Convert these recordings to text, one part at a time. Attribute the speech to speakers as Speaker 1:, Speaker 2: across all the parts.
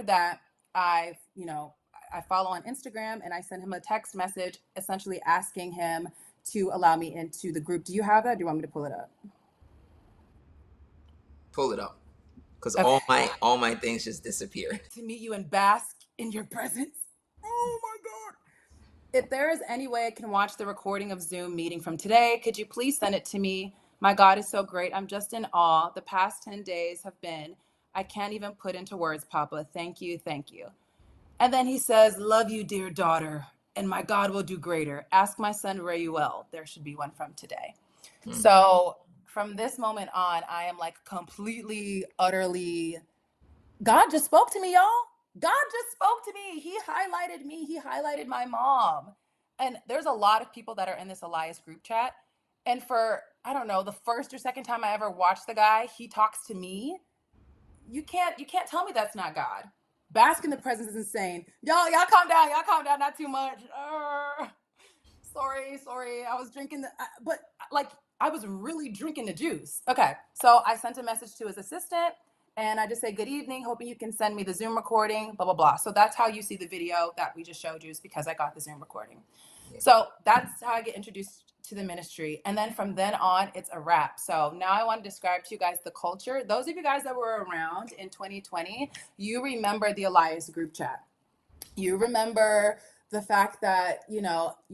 Speaker 1: after that, I follow on Instagram and I send him a text message essentially asking him to allow me into the group. Do you have that? Do you want me to pull it up?
Speaker 2: Pull it up. Because
Speaker 1: Okay.
Speaker 2: all my things just disappeared.
Speaker 1: To meet you and bask in your presence. Oh my God. If there is any way I can watch the recording of Zoom meeting from today, could you please send it to me? My God is so great. I'm just in awe. The past 10 days have been, I can't even put into words, Papa. Thank you. Thank you. And then he says, love you, dear daughter, and my God will do greater. Ask my son Rayuel. There should be one from today. So from this moment on, I am like completely, utterly, God just spoke to me, y'all. God just spoke to me. He highlighted me. He highlighted my mom. And there's a lot of people that are in this Elias group chat. And for, I don't know, the first or second time I ever watched the guy, he talks to me. You can't tell me that's not God. Bask in the presence is insane. Y'all calm down. Y'all calm down. Not too much. Sorry. I was drinking but like I was really drinking the juice. Okay. So I sent a message to his assistant and I just say, good evening, hoping you can send me the Zoom recording, blah, blah, blah. So that's how you see the video that we just showed you, is because I got the Zoom recording. Yeah. So that's how I get introduced to the ministry. And then from then on, it's a wrap. So now I want to describe to you guys the culture. Those of you guys that were around in 2020, you remember the Elias group chat. You remember the fact that, you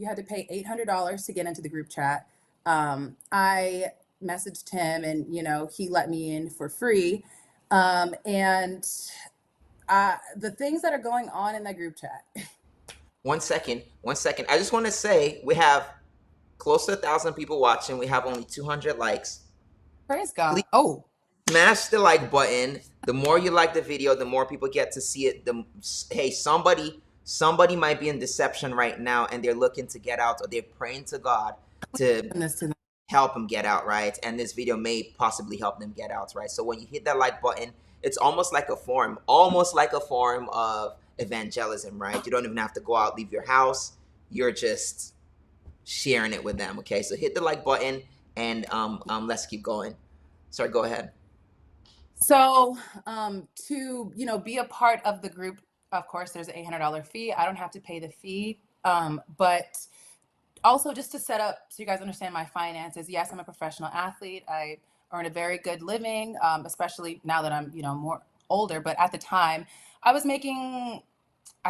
Speaker 1: had to pay $800 to get into the group chat. I messaged him and, he let me in for free. And the things that are going on in that group chat.
Speaker 2: One second. I just want to say we have close to 1,000 people watching. We have only 200 likes.
Speaker 1: Praise God.
Speaker 2: Please smash the like button. The more you like the video, the more people get to see it. Hey, somebody might be in deception right now and they're looking to get out, or they're praying to God to help them get out, right? And this video may possibly help them get out, right? So when you hit that like button, it's almost like a form of evangelism, right? You don't even have to go out, leave your house. You're just sharing it with them, okay? So hit the like button and let's keep going. Sorry, go ahead.
Speaker 1: So to, be a part of the group, of course, there's an $800 fee. I don't have to pay the fee, but also just to set up so you guys understand my finances. Yes, I'm a professional athlete. I earn a very good living, especially now that I'm, more older. But at the time, I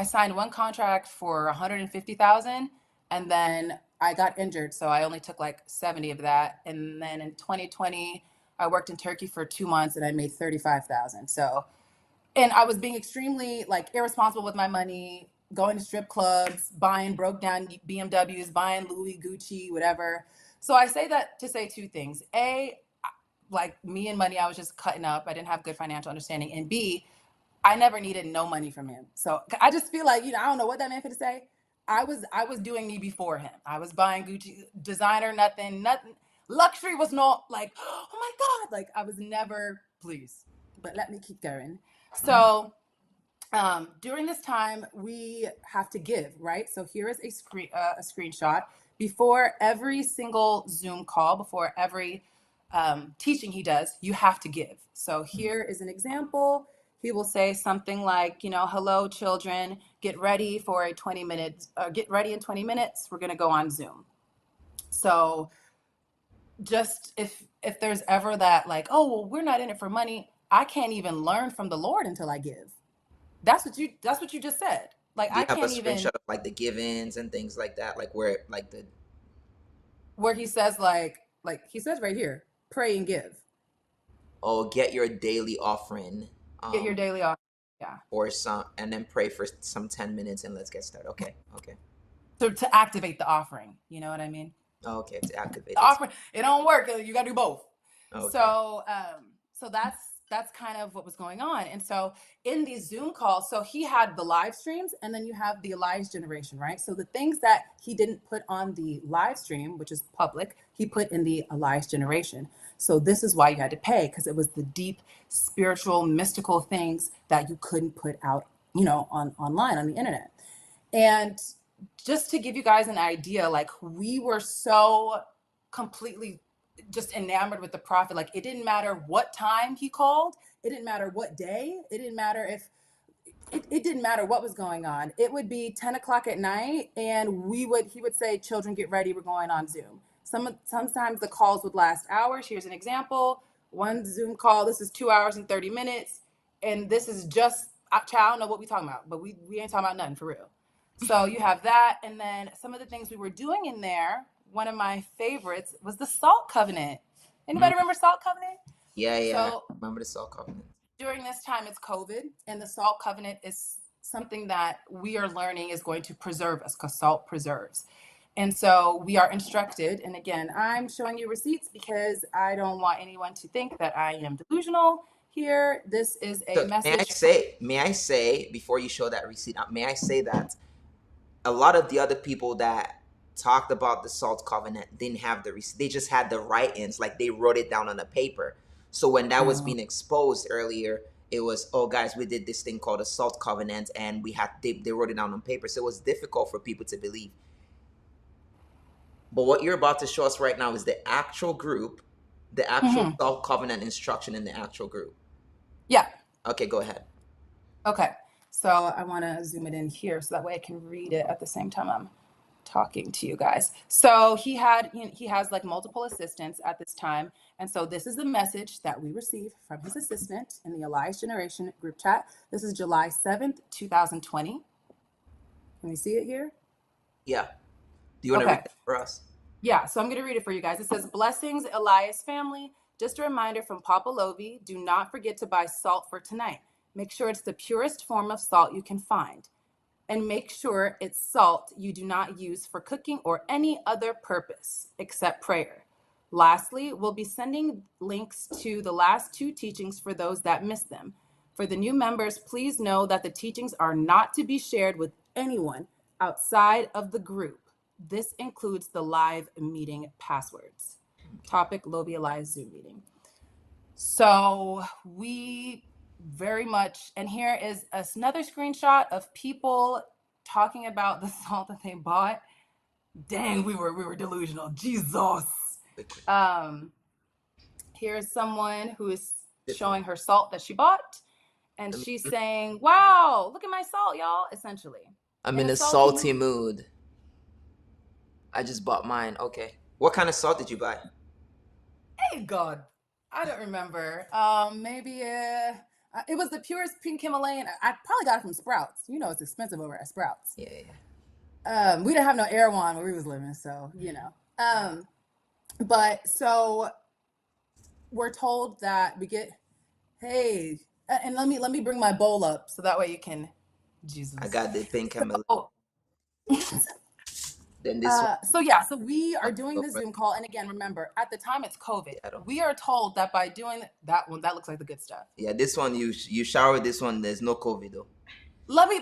Speaker 1: signed one contract for $150,000, and then I got injured, so I only took like 70 of that. And then in 2020, I worked in Turkey for 2 months and I made 35,000. So, and I was being extremely like irresponsible with my money, going to strip clubs, buying broke down BMWs, buying Louis, Gucci, whatever. So I say that to say two things. A, like me and money, I was just cutting up. I didn't have good financial understanding. And B, I never needed no money from him. So I just feel like, I don't know what that man could say. I was doing me before him. I was buying Gucci, designer, nothing. Luxury was not like, oh my God, like I was never, please, but let me keep going. So during this time, we have to give, right? So here is a screenshot. Before every single Zoom call, before every teaching he does, you have to give. So here is an example. He will say something like, hello, children, get ready for get ready in 20 minutes. We're going to go on Zoom. So just if there's ever that like, oh, well, we're not in it for money. I can't even learn from the Lord until I give. That's what you just said. Like, I can't even.
Speaker 2: Screenshot of like the give-ins and things like that, like where
Speaker 1: he says like he says right here, pray and give.
Speaker 2: Oh, get your daily offering.
Speaker 1: Get your daily offering. Yeah.
Speaker 2: Or and then pray for some 10 minutes and let's get started. Okay.
Speaker 1: So to activate the offering, you know what I mean?
Speaker 2: Okay, to activate
Speaker 1: the offering. It don't work. You got to do both. Okay. So that's kind of what was going on. And so in these Zoom calls, so he had the live streams and then you have the Elias generation, right? So the things that he didn't put on the live stream, which is public, he put in the Elias generation. So this is why you had to pay, because it was the deep spiritual, mystical things that you couldn't put out, online on the internet. And just to give you guys an idea, like we were so completely just enamored with the prophet. Like it didn't matter what time he called. It didn't matter what day. It didn't matter if it didn't matter what was going on. It would be 10 o'clock at night, and he would say, "Children, get ready. We're going on Zoom." Sometimes the calls would last hours. Here's an example. One Zoom call, this is 2 hours and 30 minutes. And this is just, child, I don't know what we talking about, but we ain't talking about nothing for real. So you have that. And then some of the things we were doing in there, one of my favorites was the Salt Covenant. Anybody remember Salt Covenant?
Speaker 2: Yeah, yeah.
Speaker 1: So
Speaker 2: I remember the Salt Covenant.
Speaker 1: during this time, it's COVID, and the Salt Covenant is something that we are learning is going to preserve us, because salt preserves. And so we are instructed, and again, I'm showing you receipts because I don't want anyone to think that I am delusional here. This is a
Speaker 2: So
Speaker 1: message.
Speaker 2: may I say before you show that receipt, may I say that a lot of the other people that talked about the Salt Covenant didn't have the receipt. They just had the write-ins, like they wrote it down on a paper. So when that was being exposed earlier, it was, oh guys, we did this thing called a Salt Covenant, and they wrote it down on paper. So it was difficult for people to believe. But what you're about to show us right now is the actual group, the actual Salt Covenant instruction in the actual group.
Speaker 1: Yeah.
Speaker 2: Okay, go ahead.
Speaker 1: Okay. So I want to zoom it in here so that way I can read it at the same time I'm talking to you guys. So he has like multiple assistants at this time. And so this is the message that we received from his assistant in the Elias Generation group chat. This is July 7th, 2020. Can we see it here?
Speaker 2: Yeah. Do you want to read that for us?
Speaker 1: Yeah, so I'm going to read it for you guys. It says, "Blessings, Elias family. Just a reminder from Papa Lovy, do not forget to buy salt for tonight. Make sure it's the purest form of salt you can find. And make sure it's salt you do not use for cooking or any other purpose except prayer. Lastly, we'll be sending links to the last 2 teachings for those that missed them. For the new members, please know that the teachings are not to be shared with anyone outside of the group. This includes the live meeting passwords." Topic: Lovy Elias Zoom meeting. So we very much, and here is another screenshot of people talking about the salt that they bought. Dang, we were delusional. Jesus. Here's someone who is showing her salt that she bought, and she's saying, "Wow, look at my salt, y'all." Essentially,
Speaker 2: I'm in a salty mood. I just bought mine. Okay. What kind of salt did you buy?
Speaker 1: Hey God, I don't remember. Maybe it was the purest pink Himalayan. I probably got it from Sprouts. You know it's expensive over at Sprouts.
Speaker 2: Yeah.
Speaker 1: We didn't have no Erewhon where we was living, so you know. But so we're told that we get, hey, and let me bring my bowl up so that way you can. Jesus.
Speaker 2: I got the pink Himalayan. Then this
Speaker 1: so we are doing the Zoom call, and again, remember, at the time it's COVID. We are told that by doing that one, that looks like the good stuff.
Speaker 2: Yeah, this one you shower this one. There's no COVID though.
Speaker 1: Let me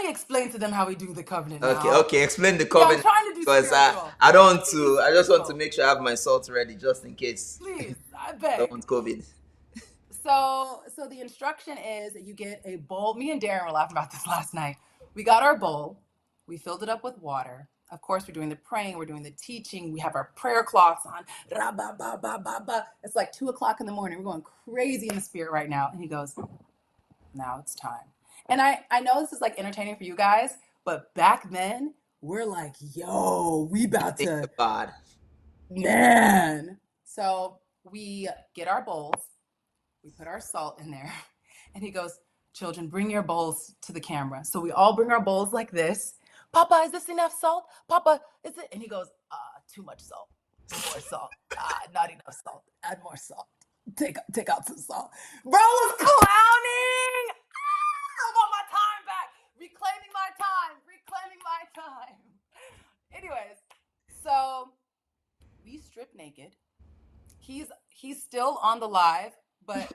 Speaker 1: explain to them how we do the covenant.
Speaker 2: Okay, explain the covenant.
Speaker 1: Yeah, I'm trying to do
Speaker 2: because I don't want to. I just want to make sure I have my salt ready just in case.
Speaker 1: Please, I beg.
Speaker 2: Don't want COVID.
Speaker 1: So the instruction is that you get a bowl. Me and Darren were laughing about this last night. We got our bowl. We filled it up with water. Of course, we're doing the praying, we're doing the teaching. We have our prayer cloths on. It's like 2 o'clock in the morning. We're going crazy in the spirit right now. And he goes, "Now it's time." And I know this is like entertaining for you guys, but back then we're like, yo, we about to.
Speaker 2: God.
Speaker 1: Man. So we get our bowls. We put our salt in there. And he goes, "Children, bring your bowls to the camera." So we all bring our bowls like this. "Papa, is this enough salt? Papa, is it?" And he goes, "Too much salt. More salt. Not enough salt. Add more salt. Take out some salt." Bro was clowning. I want my time back. Reclaiming my time. Anyways, so we strip naked. He's still on the live, but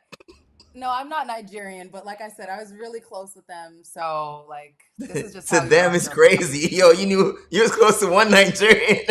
Speaker 1: no, I'm not Nigerian, but like I said, I was really close with them. So like, this is just
Speaker 2: to them it's crazy. Yo, you was close to one Nigerian.